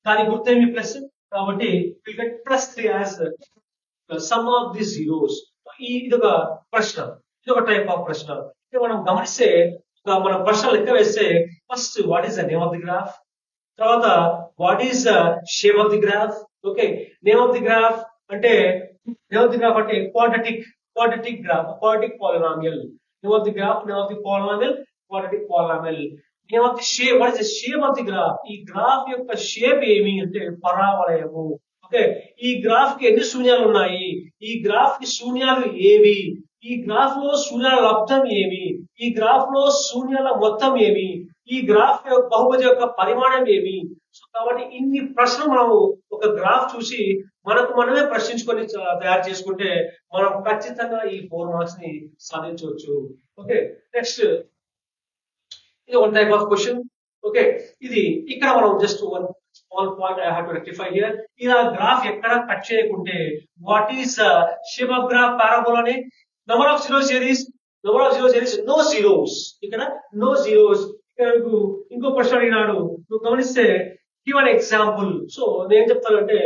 S1: దాని గుర్తేమి ప్లస్ కాబట్టి +3 as some of the zeros. ఇది ఒక ప్రశ్న, ఇది ఒక టైప్ ఆఫ్ ప్రశ్న. మనం గమనిస్తే మన ప్రశ్న లెక్క వేస్తే first what is the name of the graph, తర్వాత what is the shape of the graph. Okay, name of the graph అంటే quadratic graph, quadratic polynomial. Name of the graph, name of the polynomial, quadratic polynomial. Name of the shape, what is the shape of the graph? ఈ graph యొక్క shape ఏమి అంటే పరావలయము. Okay, ఈ graph కి ఎన్ని శూన్యాలు ఉన్నాయి? ఈ గ్రాఫ్ కి శూన్యాలు ఏవి? ఈ గ్రాఫ్ లో శూన్యాల లబ్ధం ఏమి? ఈ గ్రాఫ్ లో శూన్యాల మొత్తం ఏమి? ఈ గ్రాఫ్ యొక్క బహుభుజ యొక్క పరిమాణం ఏమి? సో కాబట్టి ఇన్ని ప్రశ్నలు మనము ఒక గ్రాఫ్ చూసి మనకు మనమే ప్రశ్నించుకొని తయారు చేసుకుంటే మనం ఖచ్చితంగా ఈ 4 మార్క్స్ ని సాధించవచ్చు. ఓకే, నెక్స్ట్ ఇది one type of question. Okay, ఇది ఇక్కడ మనం just one small point I have to rectify here. ఇలా గ్రాఫ్ ఎక్కడ కట్ చేయకుంటే what is shape of graph పారాబోలానే. Number of zeros here is no zeros. ఇక్కడ no zeros. ఇక్కడ ఇంకో ప్రశ్న అడిగినాడు, నువ్వు గమనిస్తే గివ్ అన్ ఎగ్జాంపుల్. సో నేను చెప్తానంటే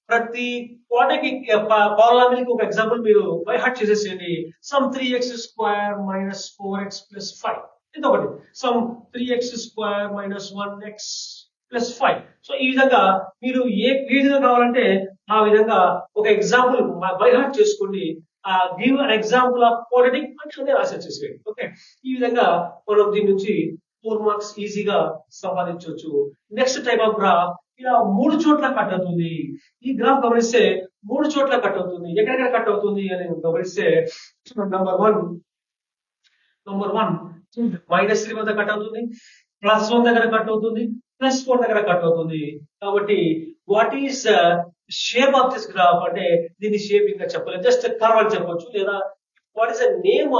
S1: ప్రతి క్వాడ్రాటిక్ పాలినామియల్ కి ఒక ఎగ్జాంపుల్ మీరు బై హార్ట్ చేసేసేయండి. Some 3x² - 4x + 5. ఇంకొకటి సమ్ 3x² - 1x + 5. సో ఈ విధంగా మీరు ఏ విధంగా కావాలంటే ఆ విధంగా ఒక ఎగ్జాంపుల్ బై హార్ట్ చేసుకోండి. Give an example of quadratic అంటే రాసేసేయండి. ఓకే, ఈ విధంగా మనం దీని నుంచి 4 మార్క్స్ ఈజీగా సంపాదించవచ్చు. నెక్స్ట్ టైప్ ఆఫ్ గ్రాఫ్ ఇలా 3 చోట్ల కట్ అవుతుంది. ఈ గ్రాఫ్ గమనిస్తే 3 చోట్ల కట్ అవుతుంది. ఎక్కడెక్కడ కట్ అవుతుంది అని గమనిస్తే నంబర్ వన్ -3 వద్ద కట్ అవుతుంది, +1 దగ్గర కట్ అవుతుంది, +4 దగ్గర కట్ అవుతుంది. కాబట్టి what is shape of this graph అంటే దీని షేప్ ఇంకా చెప్పలేదు, జస్ట్ కర్వ్ అని చెప్పొచ్చు. లేదా what is the name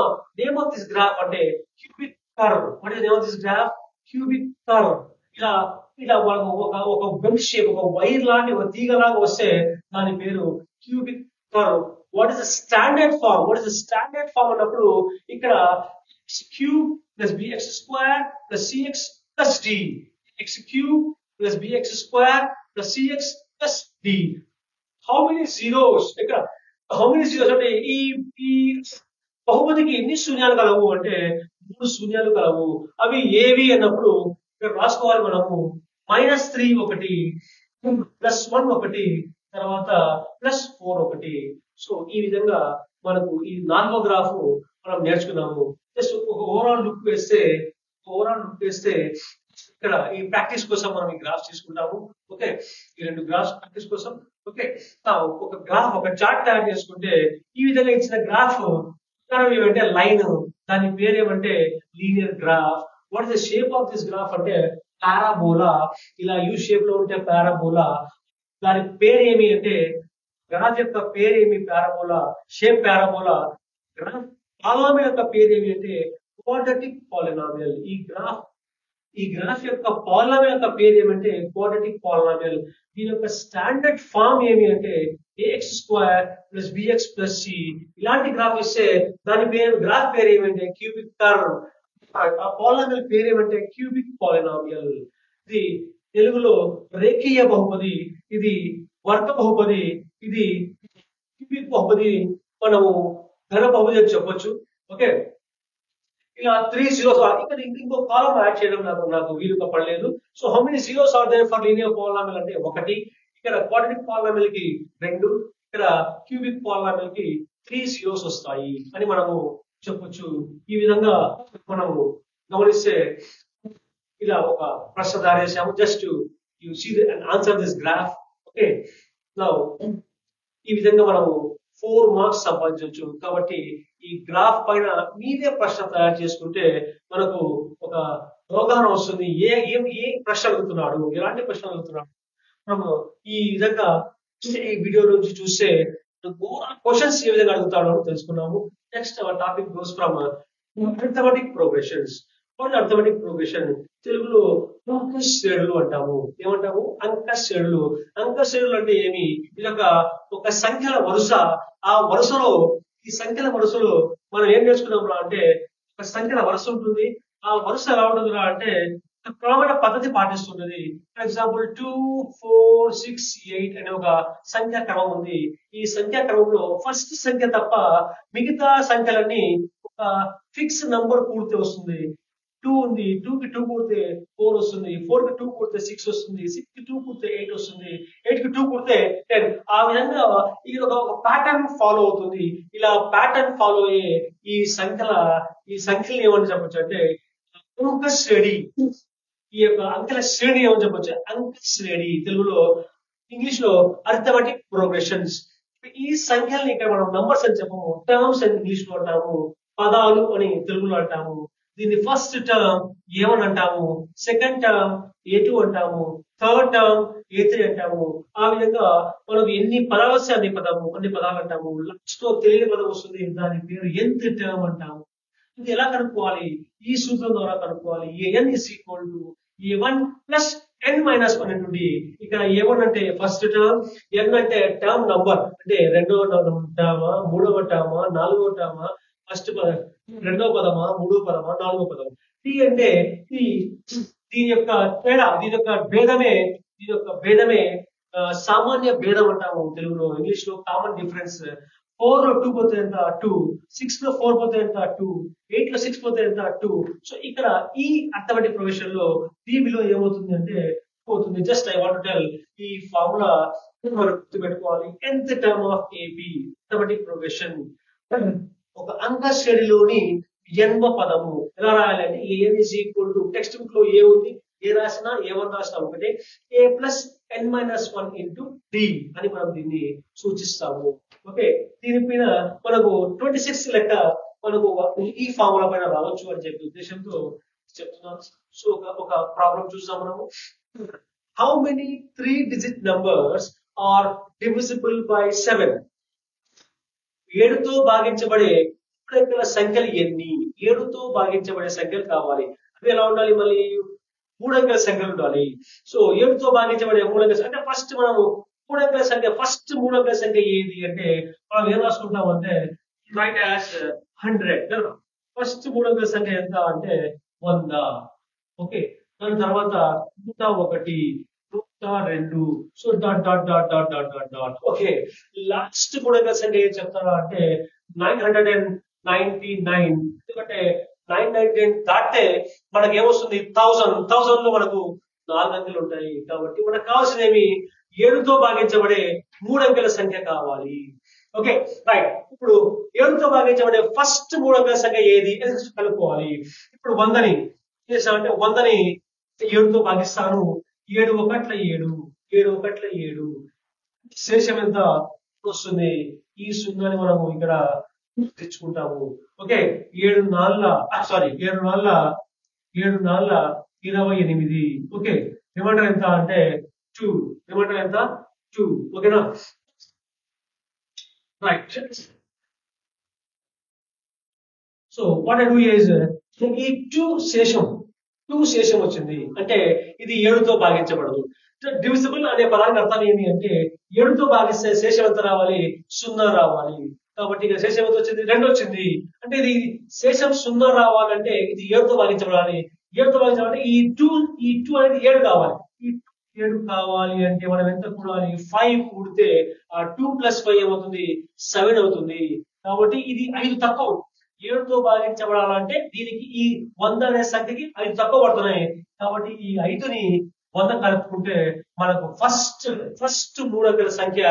S1: of this graph అంటే cubic curve. What is name of this graph? Cubic curve. ఇలా మనకు ఒక బెల్ షేప్, ఒక వైర్ లాంటి ఒక తీగ లాగా వస్తే దాని పేరు cubic curve. What is the standard form? అన్నప్పుడు ఇక్కడ x³ + bx² + cx + d. x³ + bx² + cx + d. How many zeros? ఇక్కడ how many zeros అంటే ఈ బహుపదికి ఎన్ని శూన్యాలు కలవు అంటే 3 శూన్యాలు కలవు. అవి ఏవి అన్నప్పుడు ఇక్కడ రాసుకోవాలి మనము. -3 ఒకటి, +1 ఒకటి, తర్వాత +4 ఒకటి. సో ఈ విధంగా మనకు ఈ 4వ గ్రాఫ్ మనం నేర్చుకున్నాము. జస్ట్ ఒక ఓవరాల్ లుక్ వేస్తే ఓవరాల్ లుక్ చేస్తే ఇక్కడ ఈ ప్రాక్టీస్ కోసం మనం ఈ గ్రాఫ్స్ తీసుకుంటాము. ఓకే, ఈ 2 గ్రాఫ్స్ ప్రాక్టీస్ కోసం. ఓకే, ఒక గ్రాఫ్ ఒక చార్ట్ తయారు చేసుకుంటే ఈ విధంగా ఇచ్చిన గ్రాఫ్ ఏమంటే లైన్, దాని పేరు ఏమంటే linear graph. What is the shape of this graph అంటే పారాబోలా. ఇలా యూ షేప్ లో ఉంటే పారాబోలా. దాని పేరు ఏమి అంటే గ్రాఫ్ యొక్క పేరు ఏమి parabola, shape parabola. Graph polynomial యొక్క పేరు ఏమి అంటే క్వాడ్రాటిక్ పాలినామియల్. ఈ గ్రాఫ్ యొక్క పాలినామియల్ యొక్క పేరు ఏమంటే క్వాడ్రాటిక్ పాలినామియల్. దీని యొక్క స్టాండర్డ్ ఫామ్ ఏమి అంటే ax square plus bx plus c. ఇలాంటి గ్రాఫ్ ఇస్తే దాని పేరు గ్రాఫ్ పేరు ఏమంటే క్యూబిక్ కర్వ్. ఆ పాలినామియల్ పేరు ఏమంటే క్యూబిక్ పాలినామియల్. ఇది తెలుగులో రేఖీయ బహుపది, ఇది వర్గ బహుపది, ఇది క్యూబిక్ బహుపది, మనము ఘన బహుపది అని చెప్పొచ్చు. ఓకే, ఇలా 3 zeros ఇక్కడ ఇంకో కాలం యాడ్ చేయడం నాకు వీలుగా పడలేదు. So how many zeros are there for linear polynomial అంటే 1. ఇక్కడ క్వాడ్రాటిక్ పాలినామియల్ కి 2, ఇక్కడ క్యూబిక్ పాలినామియల్ కి 3 zeros వస్తాయి అని మనము చెప్పొచ్చు. ఈ విధంగా మనము గమనిస్తే ఇలా ఒక ప్రశ్న తయారు చేసాము. Just you see and answer this graph. Okay, now ఈ విధంగా మనము 4 మార్క్స్ సంపాదించవచ్చు. కాబట్టి ఈ గ్రాఫ్ పైన మీదే ప్రశ్న తయారు చేసుకుంటే మనకు ఒక అవగాహన వస్తుంది. ఏ ప్రశ్న అడుగుతున్నాడు, ఎలాంటి ప్రశ్న అడుగుతున్నాడు. మనము ఈ విధంగా ఈ వీడియో నుంచి చూస్తే క్వశ్చన్స్ ఏ విధంగా అడుగుతాడో తెలుసుకున్నాము. Next our topic goes from arithmetic progressions. Arithmetic progression తెలుగులో అంక శ్రేణులు అంటాము. ఏమంటాము? అంక శ్రేణులు. అంక శ్రేణులు అంటే ఏమి? ఇది ఒక సంఖ్యల వరుస. ఆ వరుసలో ఈ సంఖ్యల వరుసలో మనం ఏం నేర్చుకున్నాం అంటే ఒక సంఖ్యల వరుస ఉంటుంది. ఆ వరుస ఎలా ఉంటుందిరా అంటే క్రమమైన పద్ధతి పాటిస్తుంటది. ఫర్ ఎగ్జాంపుల్ 2, 4, 6, 8 అనే ఒక సంఖ్యా క్రమం ఉంది. ఈ సంఖ్యా క్రమంలో ఫస్ట్ సంఖ్య తప్ప మిగతా సంఖ్యలన్నీ ఒక ఫిక్స్ నంబర్ కూడితే వస్తుంది. 2 ఉంది, 2 కి 2 కూడితే 4 వస్తుంది, 4 కి 2 కూడితే 6 వస్తుంది, 6 కి 2 కూడితే 8 వస్తుంది, 8 కి 2 కూడితే 10. ఆ విధంగా ఇది ఒక ప్యాటర్న్ ఫాలో అవుతుంది. ఇలా ప్యాటర్న్ ఫాలో అయ్యే ఈ సంఖ్యలు ఏమని చెప్పొచ్చు అంటే అంక శ్రేణి. ఈ యొక్క అంకెల శ్రేణి ఏమని చెప్పొచ్చు? అంక శ్రేణి. తెలుగులో, ఇంగ్లీష్ లో అర్థమెటిక్ ప్రోగ్రెషన్స్. ఈ సంఖ్యల్ని ఇక్కడ మనం నంబర్స్ అని చెప్పము, టర్మ్స్ అని ఇంగ్లీష్ లో అంటాము, పదాలు అని తెలుగులో అంటాము. దీన్ని ఫస్ట్ టర్మ్ A1 అంటాము, సెకండ్ టర్మ్ A2 అంటాము, థర్డ్ టర్మ్ A3 అంటాము. ఆ విధంగా మనకు ఎన్ని పదాలు వస్తే అన్ని పదాలు అంటాము. లాస్ట్ లో తెలియని పదం వస్తుంది, దాని పేరు nth టర్మ్ అంటాము. ఇది ఎలా కనుక్కోవాలి? ఈ సూత్రం ద్వారా కనుక్కోవాలి. an is equal to a1 plus n-1 into d. ఇక్కడ a1 అంటే ఫస్ట్ టర్మ్, n అంటే టర్మ్ నంబర్ అంటే రెండవ టర్మా, మూడవ టర్మా, నాలుగవ టర్మా, ఫస్ట్ రెండవ పదమా, మూడవ పదమా, నాలుగవ పదమా. టీ అంటే దీని యొక్క తేడా, దీని యొక్క భేదమే సామాన్య భేదం అంటాము తెలుగులో. ఇంగ్లీష్ లో కామన్ డిఫరెన్స్. 4 లో 2 పోతే ఎంత? 2. 6 లో 4 పోతే ఎంత? 2. 8 లో 6 పోతే ఎంత? 2. సో ఇక్కడ ఈ అర్థమెటిక్ ప్రొగ్రెషన్ లో D విలువ ఏమవుతుంది అంటే పోతుంది. Just I want to tell ఈ ఫార్ములా మనం గుర్తుపెట్టుకోవాలి. nth term of AB arithmetic progression. ఒక అంక శ్రేణిలోని ఎన్వ పదము ఎలా రాయాలంటే an is equal to text book లో ఏ ఉంది, ఏ రాసినా A1 రాసినా ఒకటే, a plus n-1 into d అని మనం దీన్ని సూచిస్తాము. ఓకే, దీనిపైన మనకు 26 లెక్క మనకు ఈ ఫార్ములా పైన రావచ్చు అని చెప్పే ఉద్దేశంతో చెప్తున్నాను. సో ఒక ప్రాబ్లం చూద్దాం మనము. How many 3-digit numbers are divisible by 7? 7తో భాగించబడే మూడంకెల సంఖ్యలు ఎన్ని? 7తో భాగించబడే సంఖ్యలు కావాలి. అవి ఎలా ఉండాలి? మళ్ళీ 3 అంకెల సంఖ్యలు ఉండాలి. సో 7తో భాగించబడే 3 అంకెల సంఖ్య. ఫస్ట్ మనము 3 అంకెల సంఖ్య, ఫస్ట్ 3 అంకెల సంఖ్య ఏది అంటే మనం ఏం రాసుకుంటాం అంటే రైట్ యాజ్ 100. ఫస్ట్ 3 అంకెల సంఖ్య ఎంత అంటే 100. ఓకే, దాని తర్వాత 101, 102. So dot dot dot dot dot dot dot. Okay, last 3 అంకెల సంఖ్య ఏం చెప్తారా అంటే 999. ఎందుకంటే 999 దాటితే మనకి ఏమొస్తుంది? 1000 లో మనకు 4 అంకెలు ఉంటాయి. కాబట్టి మనకు కావాల్సిన ఏమి? 7తో భాగించబడే 3 అంకెల సంఖ్య కావాలి. Okay right. ఇప్పుడు 7తో భాగించబడే ఫస్ట్ 3 అంకెల సంఖ్య ఏది కనుక్కోవాలి. ఇప్పుడు 100ని చేసామంటే 100ని 7తో భాగిస్తాను. 7 ఒకట్ల 7, 7 ఒకట్ల 7. శేషం ఎంత వస్తుంది? ఈ సున్నాని మనము ఇక్కడ తెచ్చుకుంటాము. ఓకే, 7 నాళ్ళ 28. ఓకే, రిమైండర్ ఎంత అంటే 2. రిమైండర్ ఎంత? 2. ఓకేనా? Right. So what I do is ఈ 2 శేషం వచ్చింది అంటే ఇది 7తో భాగించబడదు. డివిజిబుల్ అనే పదానికి అర్థం ఏంటి అంటే 7తో భాగిస్తే శేషం ఎంత రావాలి? 0 రావాలి. కాబట్టి ఇక శేషం ఎంత వచ్చింది? 2 వచ్చింది. అంటే ఇది శేషం 0 రావాలంటే ఇది 7తో భాగించబడాలి. 7తో భాగించాలంటే ఈ 2 అనేది 7 కావాలి. ఈ 7 కావాలి అంటే మనం ఎంత కూడాలి? 5 కూడితే ఆ 2 + 5 ఏమవుతుంది? 7 అవుతుంది. కాబట్టి ఇది 5 తక్కువ. 7తో భాగించబడాలంటే దీనికి ఈ 100 అనే సంఖ్యకి 5 తక్కువ పడుతున్నాయి. కాబట్టి ఈ 5ని 100 కలుపుకుంటే మనకు ఫస్ట్ 3 అంకెల సంఖ్య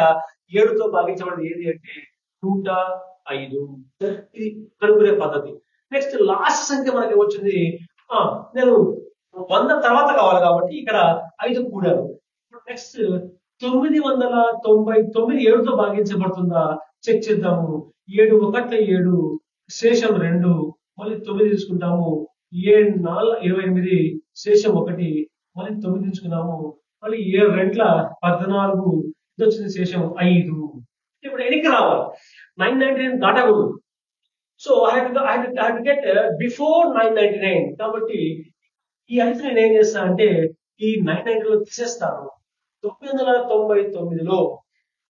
S1: 7తో భాగించబడింది ఏది అంటే 105. ఇది కనుక్కునే పద్ధతి. నెక్స్ట్ లాస్ట్ సంఖ్య మనకి వచ్చింది. నేను 100 తర్వాత కావాలి కాబట్టి ఇక్కడ 5 కూడాను. నెక్స్ట్ 999 7తో భాగించబడుతుందా చెక్ చేద్దాము. 7 ఒకట్ల 7, శేషం 2, మళ్ళీ 9 తీసుకుంటాము. 7 4 28, శేషం 1, మళ్ళీ 9 తీసుకున్నాము. మళ్ళీ 7 రెంట్ల 14, ఇది వచ్చింది శేషం 5. ఇప్పుడు ఎనికి రావాలి? 999 దాటకూడదు. So I have to get before 999. కాబట్టి ఈ 5 నేను ఏం చేస్తాను అంటే ఈ 999లో తీసేస్తాను. 999లో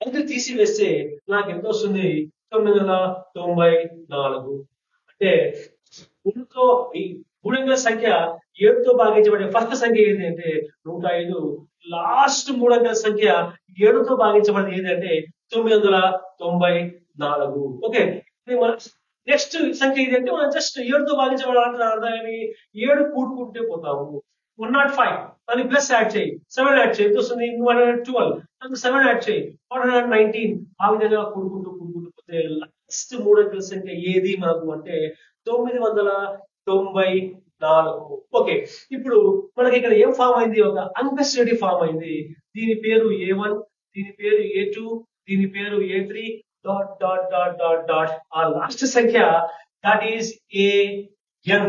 S1: 5 తీసివేస్తే నాకు ఎంత వస్తుంది? 994. అంటే ఈ 3 అంకెల సంఖ్య 7తో భాగించబడే ఫస్ట్ సంఖ్య ఏంటి అంటే 105. లాస్ట్ 3 అంకెల సంఖ్య 7తో భాగించబడేది ఏంటంటే 994. ఓకే, నెక్స్ట్ సంఖ్య ఏంటంటే మనం జస్ట్ 7తో భాగించబడాలంటే అర్థం ఏమి? 7 కూడుకుంటే పోతాము. 105 దాన్ని ప్లస్ యాడ్ చేయి, 7 యాడ్ చేయి, ఎంత వస్తుంది? 112. దానికి 7 యాడ్ చేయి, 119. ఆ విధంగా కూడుకుంటూ పోతే లాస్ట్ 3 అంకెల సంఖ్య ఏది మనకు అంటే 994. ఓకే, ఇప్పుడు మనకి ఇక్కడ ఏం ఫామ్ అయింది? ఒక అంకశ్రేణి ఫామ్ అయింది. దీని పేరు A1, దీని పేరు A2, దీని పేరు A3 dot dot dot dot dot. ఆ లాస్ట్ సంఖ్య దట్ ఈస్ AN.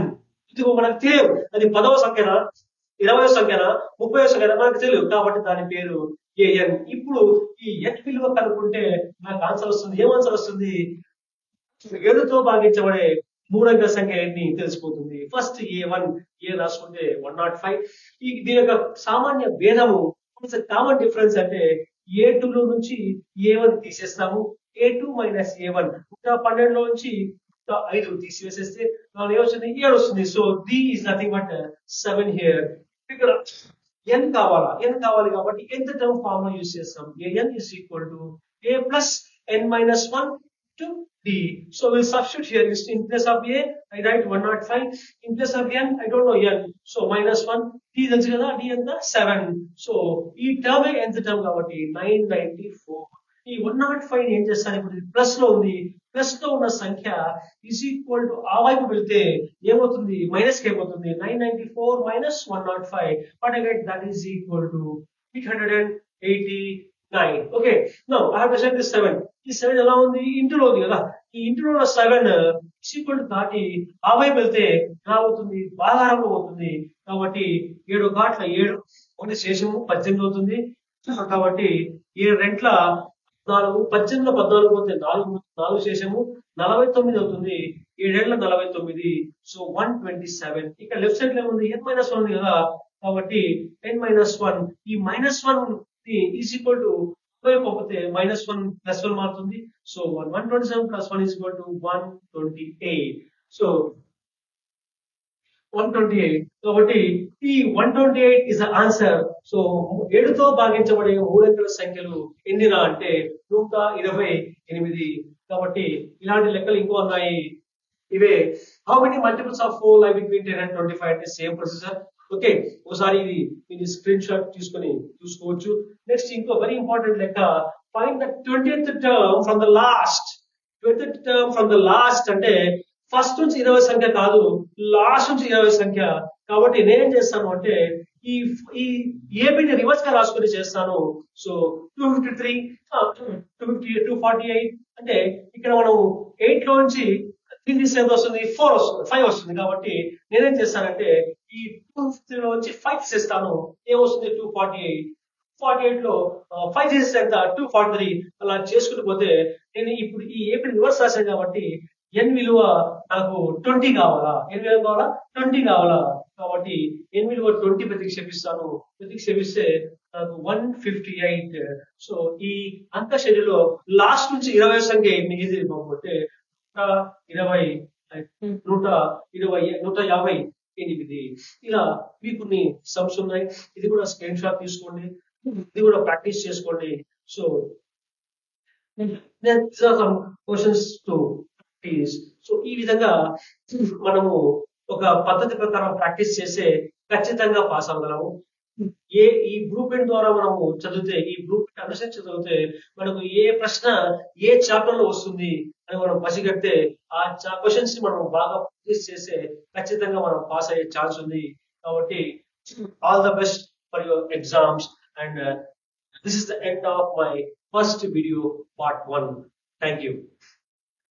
S1: ఇది మనకు తెలియదు అది 10వ సంఖ్యనా, 20వ సంఖ్యనా, 30వ సంఖ్యనా మనకు తెలియదు. కాబట్టి దాని పేరు AN. ఇప్పుడు ఈ N విలువ కనుక్కుంటే నాకు ఆన్సర్ వస్తుంది. ఏం ఆన్సర్ వస్తుంది? 7తో భాగించబడే 3 అంకెల సంఖ్య ఎన్ని తెలిసిపోతుంది. ఫస్ట్ A1 రాసుకుంటే 105. దీని యొక్క సామాన్య భేదము, కామన్ డిఫరెన్స్ అంటే A2లో నుంచి A1 తీసేస్తాము. A2 మైనస్ A1 112లో నుంచి 5 తీసివేసేస్తే మనం ఏమొస్తుంది? 7 వస్తుంది. So D is nothing but 7 here. ఇక్కడ n కావాలి కాబట్టి nth టర్మ్ ఫార్ములా యూజ్ చేస్తాం. AN is equal to A plus n minus 1 to D. So we'll substitute here. In place of A, I write 105. In place of N, I don't know N. So minus 1. D తెలుసు కదా, D ఎంత? 7. So ఈ term nth term కాబట్టి 994. ఈ 105 ఏం చేస్తాను? ఇప్పుడు plus లో ఉంది. ప్లస్ లో ఉన్న సంఖ్య ఈజ్ ఈక్వల్ టు ఆ వైపు వెళ్తే ఏమవుతుంది? మైనస్ కి ఏమవుతుంది? 994 minus 105. What I get? That is equal to 889. Okay, now I have to set this 7. ఈ 7 ఎలా ఉంది? ఇంటిలో ఉంది కదా. ఈ ఇంటిలో ఉన్న 7 ఈక్వల్ టు దాటి ఆ వైపు వెళ్తే ఎలా అవుతుంది? భాగారంలో అవుతుంది. కాబట్టి 7 కాట్ల 7, ఒకటి శేషము 18 అవుతుంది. కాబట్టి 7 రెంట్ల 4, 18లో 14 పోతే 4 శేషము 49 అవుతుంది. 7 49. సో 127. ఇక్కడ లెఫ్ట్ సైడ్ లో ఉంది n-1 ఉంది కదా. కాబట్టి n-1, ఈ -1 ఈజ్ ఈక్వల్ టు పోతే -1 +1 మారుతుంది. So 127 + 1 is equal to 128. So 128. కాబట్టి ఈ 128 ఇస్ ద ఆన్సర్. సో 7తో భాగించబడే 3 అంకెల సంఖ్యలు ఎన్నిరా అంటే 128. కాబట్టి ఇలాంటి లెక్కలు ఇంకో ఉన్నాయి. ఇవే హౌ మెనీ మల్టిపుల్స్ ఆఫ్ 4 లై బిట్వీన్ 10 and 25 అంటే సేమ్ ప్రొసీజర్. ఓకే, ఒకసారి ఇది స్క్రీన్ షాట్ తీసుకొని చూసుకోవచ్చు. నెక్స్ట్ ఇంకో వెరీ ఇంపార్టెంట్ లెక్క, find the 20th term from the last. 20th term from the last అంటే ఫస్ట్ నుంచి 20 సంఖ్య కాదు, లాస్ట్ నుంచి 20 సంఖ్య. కాబట్టి నేనేం చేస్తాను అంటే ఈ ఈ ఏబిని రివర్స్ గా రాసుకుని చేస్తాను. సో 253, 250, 248 అంటే ఇక్కడ మనం 8 లో నుంచి 3 తీస్తే ఎంత వస్తుంది? 4 వస్తుంది, 5 వస్తుంది. కాబట్టి నేనేం చేస్తానంటే ఈ 250 లో నుంచి 5 తీసేస్తాను. ఏమొస్తుంది? 248. 48 లో 5 తీసేస్తే ఎంత? 243. అలా చేసుకుంటూ పోతే నేను ఇప్పుడు ఈ ఏపీ రివర్స్ రాశాను కాబట్టి n విలువ నాకు 20 కావాలా? n విలువ కావాలా? 20 కావాలా? కాబట్టి n విలువ 20 ప్రతిక్షేపిస్తాను. ప్రతిక్షేపిస్తే నాకు 158. సో ఈ అంక శైలిలో లాస్ట్ నుంచి 20 సంఖ్య మిగిలింది పోతే 120, 158 ఇలా మీకు కొన్ని సమ్స్ ఉన్నాయి. ఇది కూడా స్క్రీన్ షాట్ తీసుకోండి, ఇది కూడా ప్రాక్టీస్ చేసుకోండి. So questions to practice. So ఈ విధంగా మనము ఒక పద్ధతి ప్రకారం ప్రాక్టీస్ చేస్తే ఖచ్చితంగా పాస్ అవ్వగలము. ఈ బ్లూ ప్రింట్ ద్వారా మనము చదివితే, ఈ బ్లూ ప్రింట్ అనుసరించి చదివితే మనకు ఏ ప్రశ్న ఏ చాప్టర్ లో వస్తుంది అని మనం పసిగడితే ఆ క్వశ్చన్స్ ని మనం బాగా ప్రాక్టీస్ చేస్తే ఖచ్చితంగా మనం పాస్ అయ్యే ఛాన్స్ ఉంది. కాబట్టి all the best for your exams. And this is the end of my first video, part 1. Thank you.